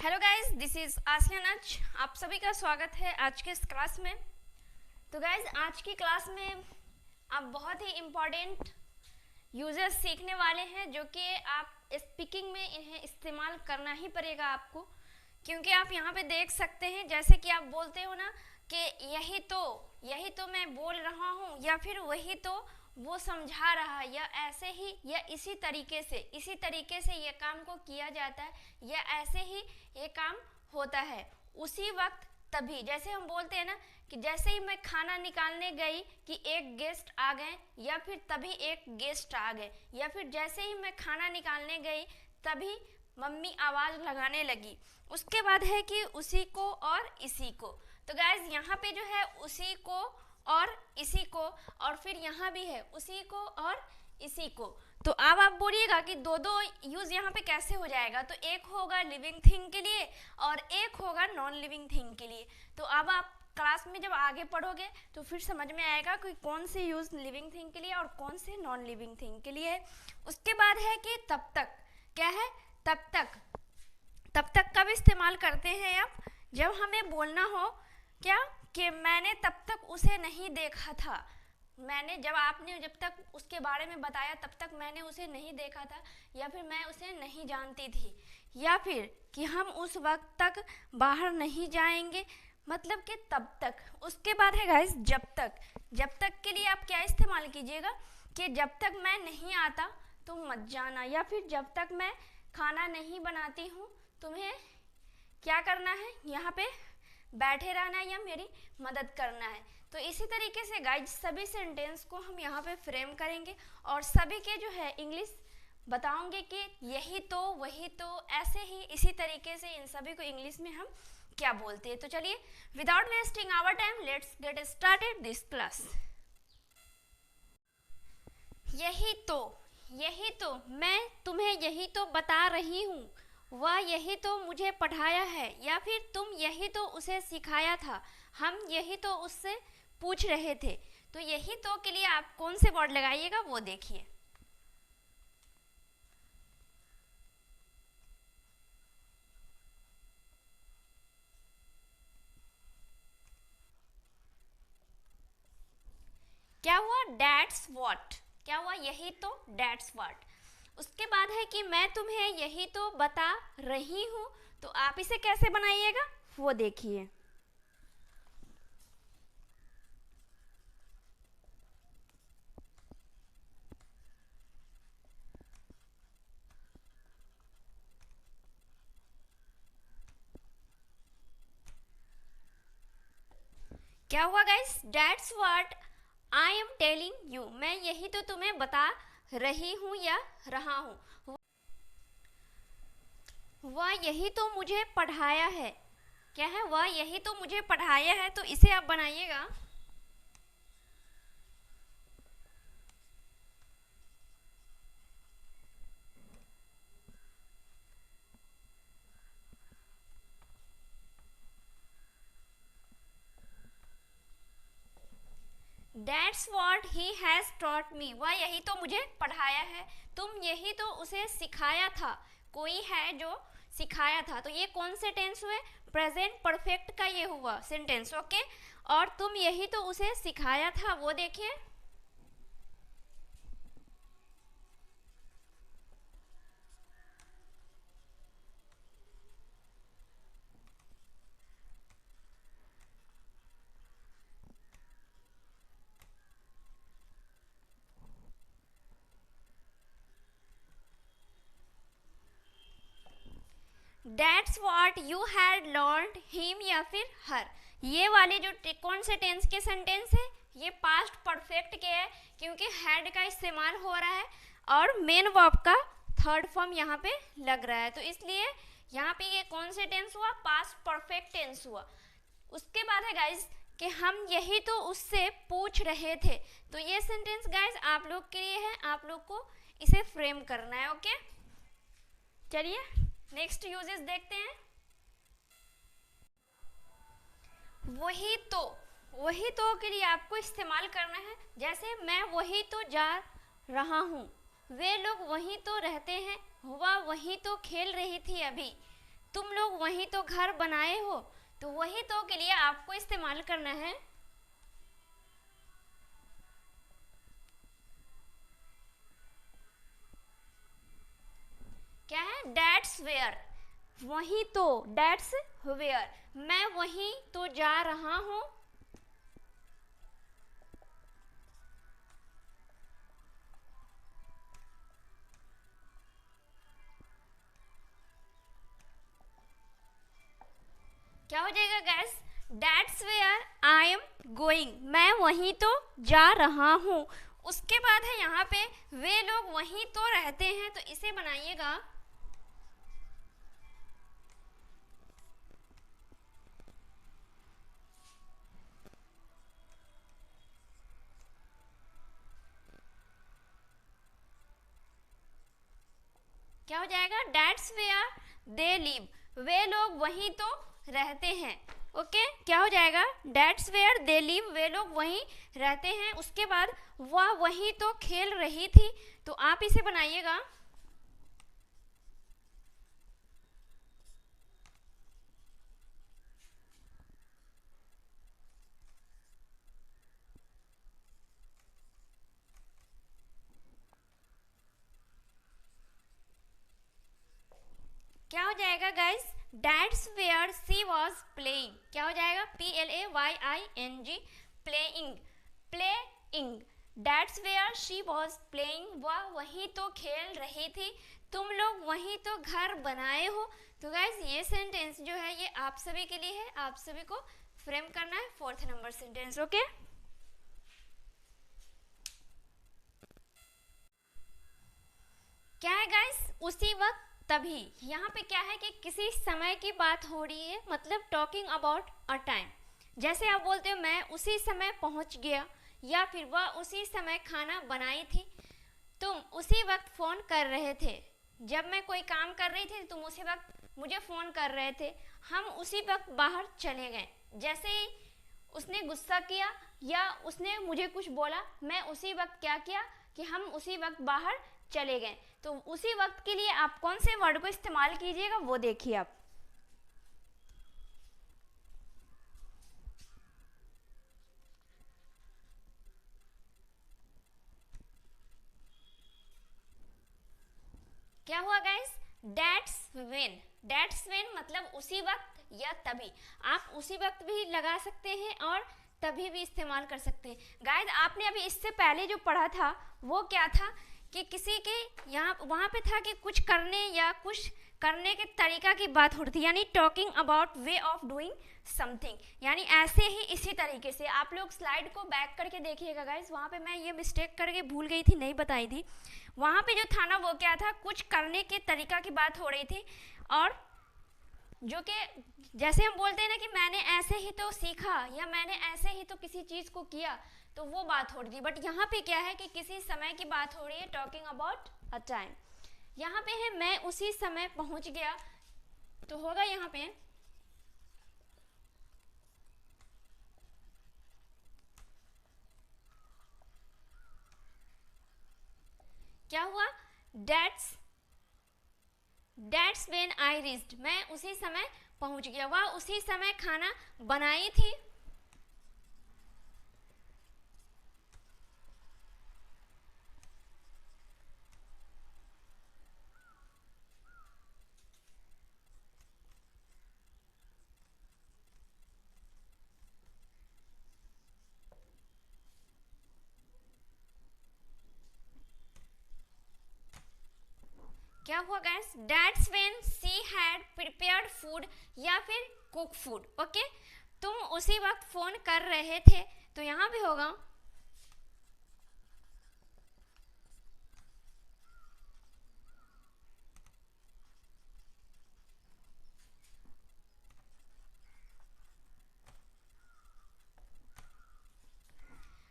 Hello guys, this is आसिया नच। आप सभी का स्वागत है आज के इस क्लास में। तो गाइस, आज की क्लास में आप बहुत ही इम्पोर्टेंट यूजर्स सीखने वाले हैं जो कि आप स्पीकिंग में इन्हें इस्तेमाल करना ही पड़ेगा आपको, क्योंकि आप यहाँ पे देख सकते हैं जैसे कि आप बोलते हो ना कि यही तो मैं बोल रहा हूँ, या फिर वही तो वो समझा रहा है, या ऐसे ही या इसी तरीके से ये काम को किया जाता है, या ऐसे ही ये काम होता है उसी वक्त तभी। जैसे हम बोलते हैं ना कि जैसे ही मैं खाना निकालने गई कि एक गेस्ट आ गए, या फिर तभी एक गेस्ट आ गए, या फिर जैसे ही मैं खाना निकालने गई तभी मम्मी आवाज़ लगाने लगी। उसके बाद है कि उसी को और इसी को। तो गाइज यहाँ पे जो है उसी को और इसी को, और फिर यहाँ भी है उसी को और इसी को। तो अब आप बोलिएगा कि दो दो यूज यहाँ पे कैसे हो जाएगा। तो एक होगा लिविंग थिंग के लिए और एक होगा नॉन लिविंग थिंग के लिए। तो अब आप क्लास में जब आगे पढ़ोगे तो फिर समझ में आएगा कि कौन से यूज लिविंग थिंग के लिए और कौन से नॉन लिविंग थिंग के लिए। उसके बाद है कि तब तक। क्या है? तब तक कब इस्तेमाल करते हैं आप? जब हमें बोलना हो क्या कि मैंने तब तक उसे नहीं देखा था। जब तक उसके बारे में बताया तब तक मैंने उसे नहीं देखा था, या फिर मैं उसे नहीं जानती थी, या फिर कि हम उस वक्त तक बाहर नहीं जाएंगे, मतलब कि तब तक। उसके बाद है गाइस जब तक के लिए आप क्या इस्तेमाल कीजिएगा कि जब तक मैं नहीं आता तुम मत जाना, या फिर जब तक मैं खाना नहीं बनाती हूँ तुम्हें क्या करना है, यहाँ पे बैठे रहना है या मेरी मदद करना है। तो इसी तरीके से गाइज सभी सेंटेंस को हम यहाँ पे फ्रेम करेंगे और सभी के जो है इंग्लिश बताओगे कि यही तो, वही तो, ऐसे ही इसी तरीके से इन सभी को इंग्लिश में हम क्या बोलते हैं। तो चलिए, without wasting our time let's get started this class. यही तो मैं तुम्हें यही तो बता रही हूँ, वह यही तो मुझे पढ़ाया है, या फिर तुम यही तो उसे सिखाया था, हम यही तो उससे पूछ रहे थे। तो यही तो के लिए आप कौन से वर्ड लगाइएगा वो देखिए। क्या हुआ? That's what। क्या हुआ? यही तो, That's what। उसके बाद है कि मैं तुम्हें यही तो बता रही हूँ, तो आप इसे कैसे बनाइएगा वो देखिए। क्या हुआ guys? That's what I am telling you। मैं यही तो तुम्हें बता रही हूँ या रहा हूँ। वह यही तो मुझे पढ़ाया है। क्या है? वह यही तो मुझे पढ़ाया है। तो इसे आप बनाइएगा। That's what he has taught me। वह यही तो मुझे पढ़ाया है। तुम यही तो उसे सिखाया था। कोई है जो सिखाया था। तो ये कौन से टेंस हुए? प्रेजेंट परफेक्ट का ये हुआ सेंटेंस। ओके। और तुम यही तो उसे सिखाया था वो देखिए। That's what you had learned him या फिर her। ये वाले जो कौन से टेंस के सेंटेंस है? ये पास्ट परफेक्ट के है, क्योंकि हैड का इस्तेमाल हो रहा है और मेन वर्ब का थर्ड फॉर्म यहाँ पे लग रहा है। तो इसलिए यहाँ पे ये कौन से टेंस हुआ? पास्ट परफेक्ट टेंस हुआ। उसके बाद है गाइज कि हम यही तो उससे पूछ रहे थे। तो ये सेंटेंस गाइज आप लोग के लिए है, आप लोग को इसे फ्रेम करना है। ओके, चलिए नेक्स्ट यूजेस देखते हैं। वही तो के लिए आपको इस्तेमाल करना है। जैसे मैं वही तो जा रहा हूँ, वे लोग वहीं तो रहते हैं, वह वहीं तो खेल रही थी अभी। तुम लोग वही तो घर बनाए हो, तो वही तो के लिए आपको इस्तेमाल करना है क्या है, डेट्स वेयर, वही तो, डेट्स वेयर, मैं वहीं तो जा रहा हूँ। क्या हो जाएगा guys, that's where I am going, मैं वहीं तो जा रहा हूँ। उसके बाद है यहाँ पे वे लोग वहीं तो रहते हैं, तो इसे बनाइएगा क्या हो जाएगा, डेट्स वेयर दे लिव, वे लोग वहीं तो रहते हैं। ओके क्या हो जाएगा, डेट्स वेयर दे लिव, वे लोग वहीं रहते हैं। उसके बाद वह वहीं तो खेल रही थी, तो आप इसे बनाइएगा क्या हो जाएगा guys, that's where she was playing, क्या हो जाएगा, PLAYING, playing, playing, that's where she was playing, वह वहीं तो खेल रही थी, तुम लोग वहीं तो घर बनाए हो। तो गाइस ये सेंटेंस जो है ये आप सभी के लिए है, आप सभी को फ्रेम करना है 4th नंबर सेंटेंस। ओके क्या है गाइस, उसी वक्त तभी, यहाँ पे क्या है कि किसी समय की बात हो रही है, मतलब टॉकिंग अबाउट अ टाइम। जैसे आप बोलते हो मैं उसी समय पहुँच गया, या फिर वह उसी समय खाना बनाई थी, तुम उसी वक्त फ़ोन कर रहे थे, जब मैं कोई काम कर रही थी तुम उसी वक्त मुझे फ़ोन कर रहे थे, हम उसी वक्त बाहर चले गए। जैसे ही उसने गुस्सा किया या उसने मुझे कुछ बोला, मैं उसी वक्त क्या किया कि हम उसी वक्त बाहर चले गए। तो उसी वक्त के लिए आप कौन से वर्ड को इस्तेमाल कीजिएगा वो देखिए आप। क्या हुआ guys, that's when, that's when मतलब उसी वक्त या तभी, आप उसी वक्त भी लगा सकते हैं और तभी भी इस्तेमाल कर सकते हैं। गाइस आपने अभी इससे पहले जो पढ़ा था वो क्या था कि किसी के यहाँ वहाँ पे था कि कुछ करने या कुछ करने के तरीका की बात हो रही थी, यानी talking about way of doing something, यानी ऐसे ही इसी तरीके से आप लोग स्लाइड को बैक करके देखिएगा गाइस, वहाँ पे मैं ये मिस्टेक करके भूल गई थी, नहीं बताई थी। वहाँ पे जो था ना वो क्या था, कुछ करने के तरीका की बात हो रही थी, और जो कि जैसे हम बोलते हैं ना कि मैंने ऐसे ही तो सीखा या मैंने ऐसे ही तो किसी चीज़ को किया, तो वो बात हो रही थी। बट यहाँ पे क्या है कि किसी समय की बात हो रही है, टॉकिंग अबाउट अ टाइम। यहाँ पे है मैं उसी समय पहुँच गया, तो होगा यहाँ पे क्या हुआ, डेट्स व्हेन आई रीच्ड, मैं उसी समय पहुंच गया, वह उसी समय खाना बनाई थी। क्या हुआ guys, that's when she had prepared food या फिर कुक फूड। ओके तुम उसी वक्त फोन कर रहे थे, तो यहाँ भी होगा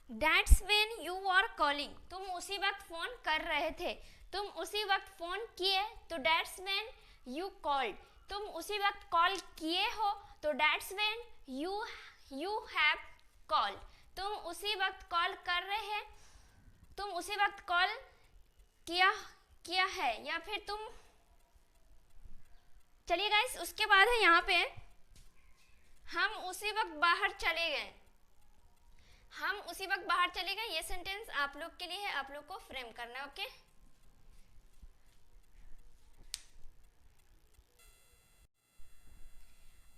that's when you are calling, तुम उसी वक्त फोन कर रहे थे, तुम उसी वक्त फोन किए, तो दैट्स व्हेन यू कॉल्ड, तुम उसी वक्त कॉल किए हो, तो that's when you have call, तुम उसी वक्त कॉल कर रहे हैं, तुम उसी वक्त कॉल किया है, या फिर तुम चलिए गाइस, उसके बाद है यहाँ पे हम उसी वक्त बाहर चले गए। हम उसी वक्त बाहर चले गए, ये सेंटेंस आप लोग के लिए है, आप लोग को फ्रेम करना है। ओके,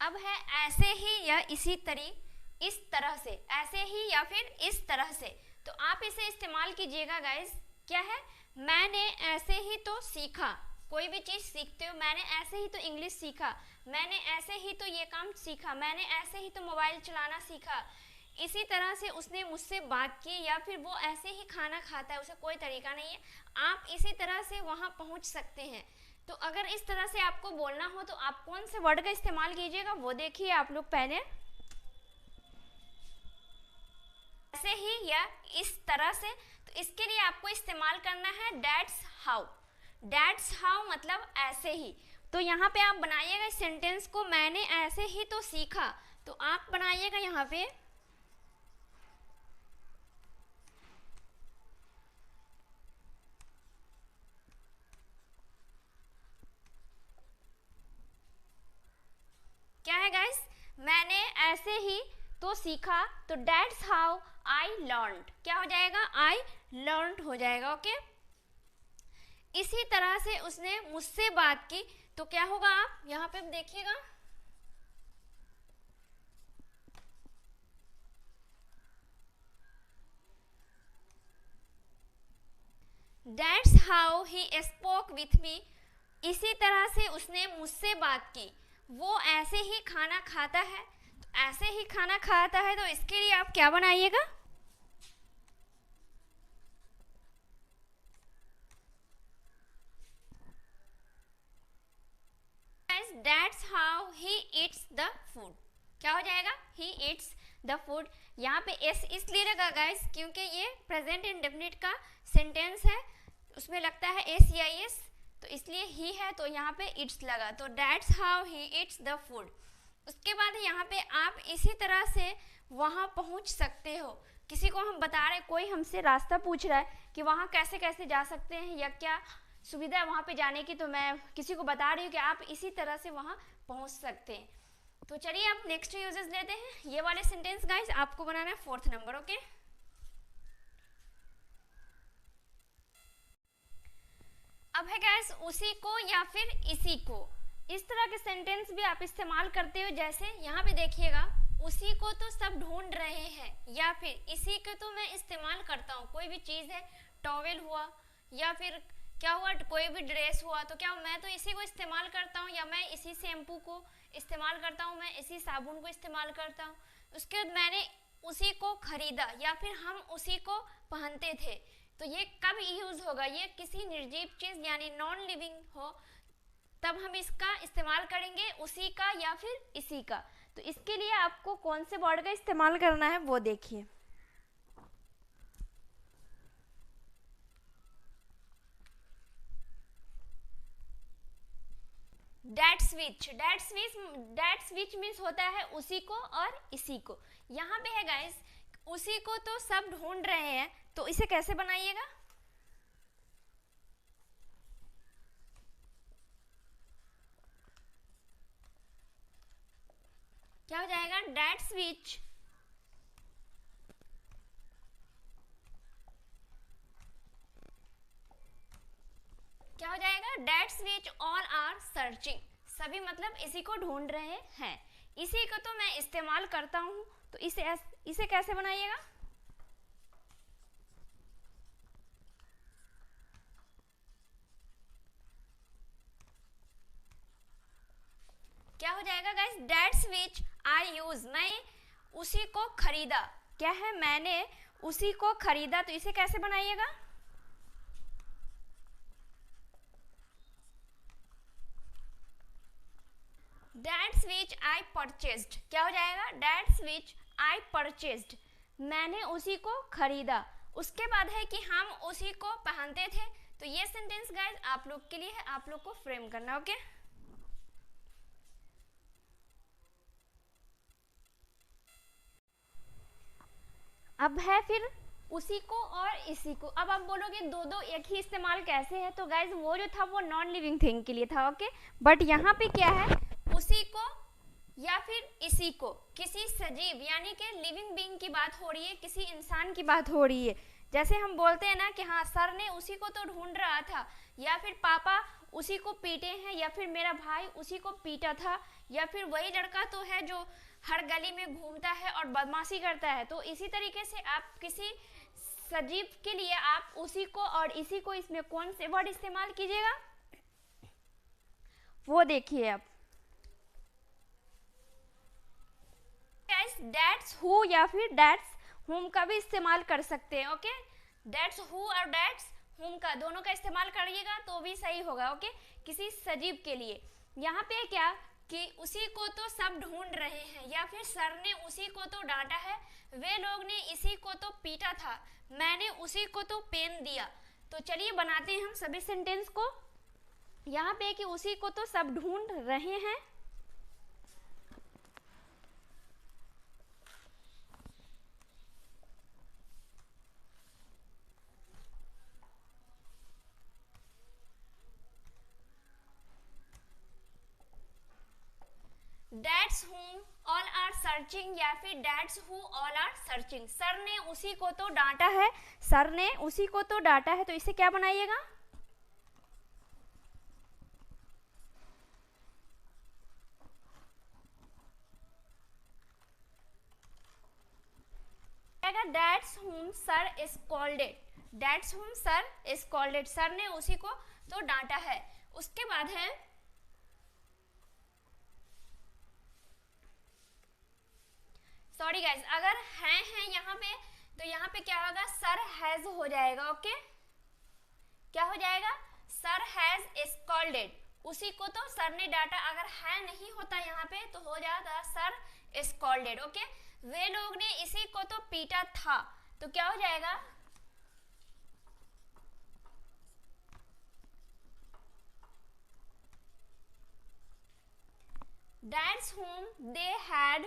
अब है ऐसे ही या इस तरह से, ऐसे ही या फिर इस तरह से। तो आप इसे इस्तेमाल कीजिएगा गाइस। क्या है, मैंने ऐसे ही तो सीखा। कोई भी चीज सीखते हो, मैंने ऐसे ही तो इंग्लिश सीखा, मैंने ऐसे ही तो ये काम सीखा, मैंने ऐसे ही तो मोबाइल चलाना सीखा। इसी तरह से उसने मुझसे बात की, या फिर वो ऐसे ही खाना खाता है, उसे कोई तरीका नहीं है। आप इसी तरह से वहां पहुंच सकते हैं। तो अगर इस तरह से आपको बोलना हो तो आप कौन से वर्ड का इस्तेमाल कीजिएगा वो देखिए आप लोग पहले। ऐसे ही या इस तरह से, तो इसके लिए आपको इस्तेमाल करना है दैट्स हाउ। दैट्स हाउ मतलब ऐसे ही। तो यहाँ पे आप बनाइएगा इस सेंटेंस को, मैंने ऐसे ही तो सीखा। तो आप बनाइएगा यहाँ पे क्या है गाइस, मैंने ऐसे ही तो सीखा। तो दैट्स हाउ आई लर्नड, क्या हो जाएगा, आई लर्नड हो जाएगा। ओके, इसी तरह से उसने मुझसे बात की। तो क्या होगा, आप यहाँ पे देखिएगा, that's how he spoke with me. इसी तरह से उसने मुझसे बात की। वो ऐसे ही खाना खाता है। तो ऐसे ही खाना खाता है, तो इसके लिए आप क्या बनाइएगा, that's how he eats the food. क्या हो जाएगा, ही ईट्स द फूड। यहाँ पे एस इसलिए लगा गाइस क्योंकि ये प्रेजेंट इंडेफिनिट का सेंटेंस है, उसमें लगता है एस या एस, तो इसलिए ही है, तो यहाँ पे इट्स लगा। तो that's how he it's the food. उसके बाद यहाँ पे आप इसी तरह से वहाँ पहुँच सकते हो। किसी को हम बता रहे, कोई हमसे रास्ता पूछ रहा है कि वहाँ कैसे कैसे जा सकते हैं या क्या सुविधा है वहाँ पे जाने की, तो मैं किसी को बता रही हूँ कि आप इसी तरह से वहाँ पहुँच सकते हैं। तो चलिए आप नेक्स्ट यूजेस लेते हैं। ये वाले सेंटेंस गाइस आपको बनाना है 4th नंबर। ओके, अब है गाइस उसी को या फिर इसी को। इस तरह के सेंटेंस भी आप इस्तेमाल करते हो, जैसे यहाँ पे देखिएगा, उसी को तो सब ढूंढ रहे हैं, या फिर इसी को तो मैं इस्तेमाल करता हूँ। कोई भी चीज़ है, टॉवेल हुआ या फिर क्या हुआ, कोई भी ड्रेस हुआ, तो क्या मैं तो इसी को इस्तेमाल करता हूँ, या मैं इसी शैम्पू को इस्तेमाल करता हूँ, मैं इसी साबुन को इस्तेमाल करता हूँ। उसके बाद मैंने उसी को खरीदा, या फिर हम उसी को पहनते थे। तो ये कब यूज होगा, ये किसी निर्जीव चीज यानी नॉन लिविंग हो तब हम इसका इस्तेमाल करेंगे, उसी का या फिर इसी का। तो इसके लिए आपको कौन से वर्ड का इस्तेमाल करना है वो देखिए। दैट्स विच मीन्स होता है उसी को और इसी को। यहाँ पे है गाइस, उसी को तो सब ढूंढ रहे हैं, तो इसे कैसे बनाइएगा, क्या हो जाएगा, दैट्स विच क्या हो जाएगा, that's which all are searching. सभी मतलब इसी को ढूंढ रहे हैं। इसी को तो मैं इस्तेमाल करता हूं, तो इसे कैसे बनाइएगा, क्या हो जाएगा guys, that's which I use. मैं उसी को खरीदा, क्या है, मैंने उसी को खरीदा। तो इसे कैसे बनाइएगा, दैट्स विच आई परचेज्ड। क्या हो जाएगा, दैट्स विच आई परचेज्ड, मैंने उसी को खरीदा। उसके बाद है कि हम उसी को पहनते थे। तो ये सेंटेंस गाइस आप लोग के लिए है, आप लोग को फ्रेम करना। ओके, अब है फिर उसी को और इसी को। अब आप बोलोगे दो दो एक ही इस्तेमाल कैसे है, तो गाइज वो जो था वो नॉन लिविंग थिंग के लिए था, ओके। बट यहाँ पे क्या है, उसी को या फिर इसी को, किसी सजीव यानी कि लिविंग बीइंग की बात हो रही है, किसी इंसान की बात हो रही है। जैसे हम बोलते हैं ना कि हाँ सर ने उसी को तो ढूंढ रहा था, या फिर पापा उसी को पीटे हैं, या फिर मेरा भाई उसी को पीटा था, या फिर वही लड़का तो है जो हर गली में घूमता है और बदमाशी करता है। तो इसी तरीके से आप किसी सजीव के लिए आप उसी को और इसी को, इसमें कौन से वर्ड इस्तेमाल कीजिएगा वो देखिए आप। दैट्स हु या फिर दैट्स हुम का भी इस्तेमाल कर सकते हैं, ओके। दैट्स हु और दैट्स हुम का दोनों का इस्तेमाल करिएगा तो भी सही होगा, ओके, किसी सजीव के लिए। यहाँ पे क्या कि उसी को तो सब ढूंढ रहे हैं, या फिर सर ने उसी को तो डांटा है, वे लोग ने इसी को तो पीटा था, मैंने उसी को तो पेन दिया। तो चलिए बनाते हैं हम सभी सेंटेंस को। यहाँ पे कि उसी को तो सब ढूंढ रहे हैं, That's whom all are searching या फिर that's who all are searching। Sir ने उसी को तो डांटा है, सर ने उसी को तो डांटा है, तो इसे क्या बनाइएगा, That's whom sir scolded। That's whom sir scolded, sir ने उसी को तो डांटा है। उसके बाद है सॉरी गाइस, अगर है यहाँ पे तो यहाँ पे क्या होगा, सर हैज हो जाएगा, ओके। क्या हो जाएगा, सर हैज स्कॉल्डेड, उसी को तो सर ने डांटा। अगर है नहीं होता यहाँ पे तो हो जाता सर स्कॉल्डेड, ओके। वे लोग ने इसी को तो पीटा था, तो क्या हो जाएगा, That's whom they had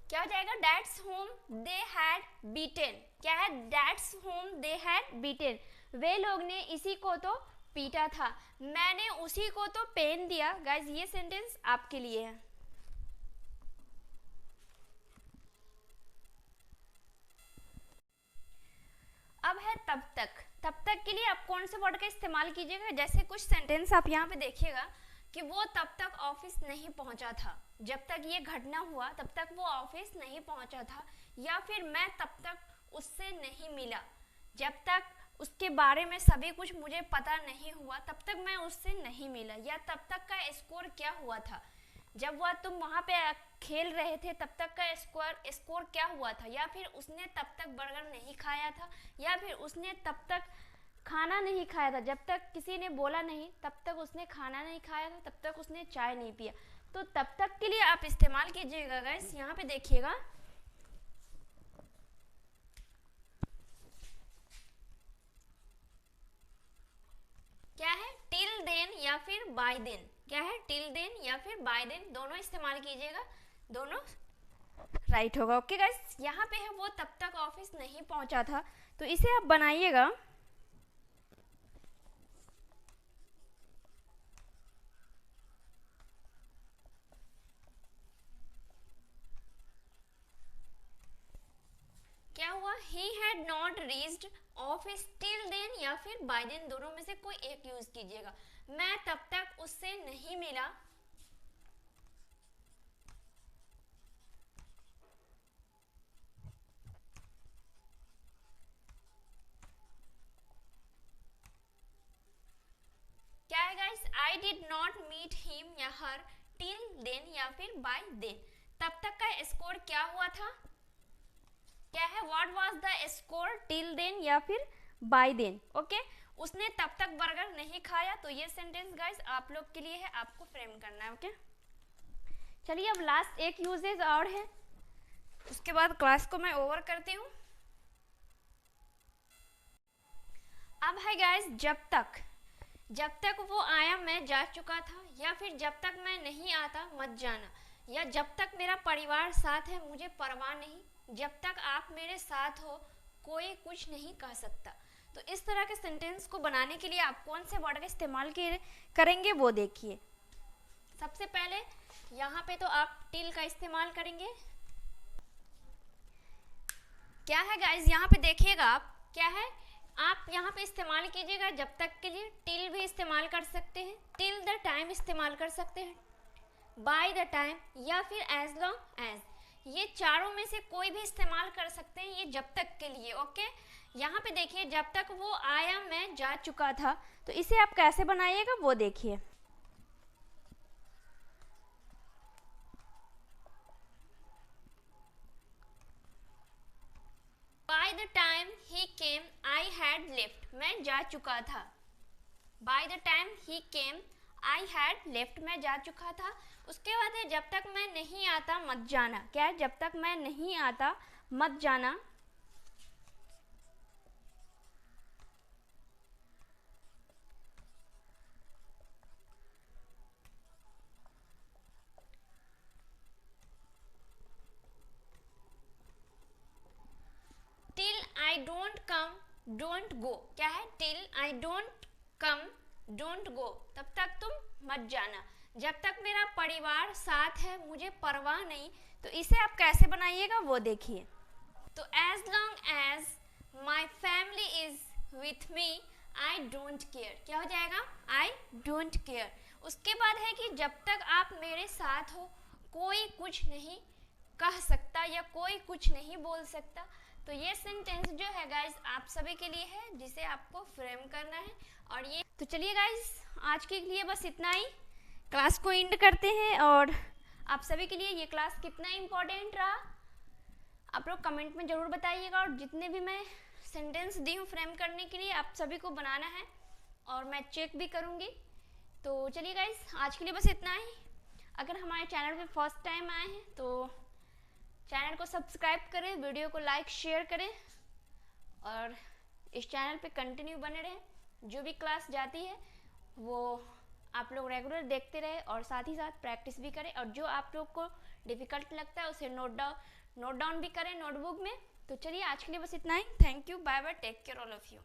क्या हो जाएगा, That's whom they had beaten। क्या है, That's whom they had beaten, वे लोग ने इसी को तो पीटा था, मैंने उसी को तो पेन दिया। गाइज ये सेंटेंस आपके लिए है। अब है तब तक। तब तक के लिए आप कौन से वर्ड का इस्तेमाल कीजिएगा, जैसे कुछ सेंटेंस आप यहाँ पे देखिएगा कि वो तब तक ऑफिस नहीं पहुंचा था, जब तक ये घटना हुआ तब तक वो ऑफिस नहीं पहुंचा था, या फिर मैं तब तक उससे नहीं मिला, जब तक उसके बारे में सभी कुछ मुझे पता नहीं हुआ तब तक मैं उससे नहीं मिला, या तब तक का स्कोर क्या हुआ था, जब वह तुम वहाँ पे खेल रहे थे तब तक का स्कोर क्या हुआ था, या फिर उसने तब तक बर्गर नहीं खाया था, या फिर उसने तब तक खाना नहीं खाया था, जब तक किसी ने बोला नहीं तब तक उसने खाना नहीं खाया था, तब तक उसने चाय नहीं पिया। तो तब तक के लिए आप इस्तेमाल कीजिएगा गाइस। यहाँ पे देखिएगा, क्या है, टिल देन या फिर बाय देन। क्या है, टिल देन या फिर बाय देन, दोनों इस्तेमाल कीजिएगा, दोनों राइट होगा, ओके गाइस। यहाँ पे है वो तब तक ऑफिस नहीं पहुंचा था, तो इसे आप बनाइएगा, क्या हुआ, he had not reached office till then या फिर by then, दोनों में से कोई एक यूज कीजिएगा। मैं तब तक उससे नहीं मिला, क्या है guys, I did not meet him या her till then या फिर by then। तब तक का स्कोर क्या हुआ था, क्या है, what was the score till then या फिर by then, ओके। उसने तब तक बर्गर नहीं खाया, तो ये सेंटेंस गाइस आप लोग के लिए है, आपको फ्रेम करना है, ओके। चलिए अब लास्ट एक यूजेज और है, उसके बाद क्लास को मैं ओवर करती हूँ। अब है गाइस जब तक वो आया मैं जा चुका था, या फिर जब तक मैं नहीं आता मत जाना, या जब तक मेरा परिवार साथ है मुझे परवाह नहीं, जब तक आप मेरे साथ हो कोई कुछ नहीं कह सकता। तो इस तरह के सेंटेंस को बनाने के लिए आप कौन से वर्ड का इस्तेमाल करेंगे वो देखिए। सबसे पहले यहाँ पे तो आप टिल का इस्तेमाल करेंगे। क्या है गाइज, यहाँ पे देखिएगा आप, क्या है, आप यहाँ पे इस्तेमाल कीजिएगा जब तक के लिए टिल भी इस्तेमाल कर सकते हैं, टिल द टाइम इस्तेमाल कर सकते हैं, बाय द टाइम या फिर एज लॉन्ग एज, ये चारों में से कोई भी इस्तेमाल कर सकते हैं ये जब तक के लिए। ओके, यहाँ पे देखिए जब तक वो आया मैं जा चुका था, तो इसे आप कैसे बनाइएगा वो देखिए। By the time he came I had left, मैं जा चुका था। By the time he came I had left, मैं जा चुका था। उसके बाद है जब तक मैं नहीं आता मत जाना। क्या है, जब तक मैं नहीं आता मत जाना। Till I don't come don't go, क्या है, till I don't come don't go, तब तक तुम मत जाना। जब तक मेरा परिवार साथ है मुझे परवाह नहीं, तो इसे आप कैसे बनाइएगा वो देखिए। तो as long as my family is with me I don't care, क्या हो जाएगा, आई डोंट केयर। उसके बाद है कि जब तक आप मेरे साथ हो कोई कुछ नहीं कह सकता या कोई कुछ नहीं बोल सकता। तो ये सेंटेंस जो है गाइज आप सभी के लिए है, जिसे आपको फ्रेम करना है। और ये तो चलिए गाइज आज के लिए बस इतना ही, क्लास को एंड करते हैं। और आप सभी के लिए ये क्लास कितना इम्पोर्टेंट रहा आप लोग कमेंट में ज़रूर बताइएगा। और जितने भी मैं सेंटेंस दी हूँ फ्रेम करने के लिए आप सभी को बनाना है और मैं चेक भी करूँगी। तो चलिए गाइज आज के लिए बस इतना ही। अगर हमारे चैनल पे फर्स्ट टाइम आए हैं तो चैनल को सब्सक्राइब करें, वीडियो को लाइक शेयर करें और इस चैनल पे कंटिन्यू बने रहें। जो भी क्लास जाती है वो आप लोग रेगुलर देखते रहे और साथ ही साथ प्रैक्टिस भी करें। और जो आप लोग को डिफ़िकल्ट लगता है उसे नोट डाउन भी करें नोटबुक में। तो चलिए आज के लिए बस इतना ही। Thank you, bye bye, take care all of you.